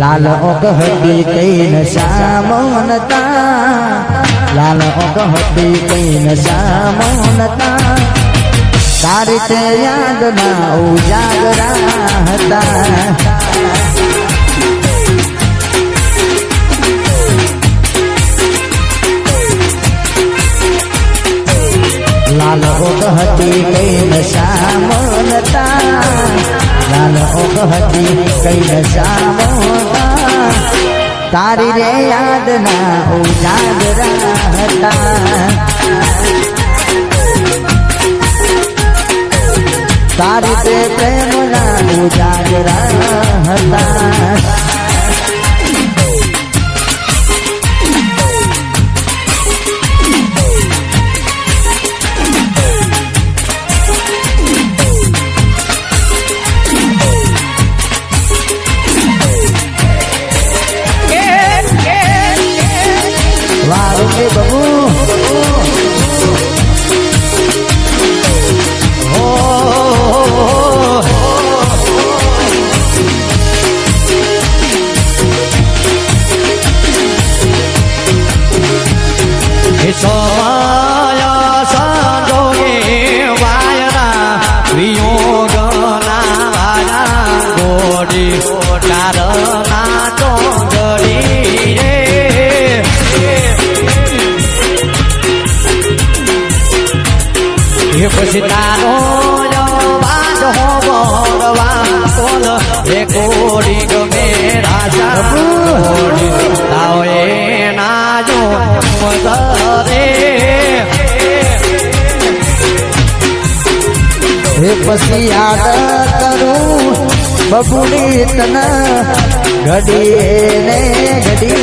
Lal ओगहती can सामोनता Lal ओगहती can सामोनता तारी ते याद ना उजागरा हता लाल ओगहती कैन सामोनता लाल ओगहती कैन सामोनता तारी रे याद ना उजागरा हता तारी ते प्रेम ना उजागरा हता बबू समया संजोगे वायना वियोगना आया गोडी टारना टोंगडी रे પછી તારો વાદ હો ભગવાન કોલ હે કોડી ગમે રાજા કોડી તાઓ એ નાજો મદરે हे पसी याद करूं बबुड़ी तना घड़ी ने घड़ी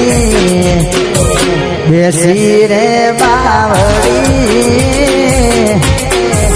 बेसी रे बावड़ी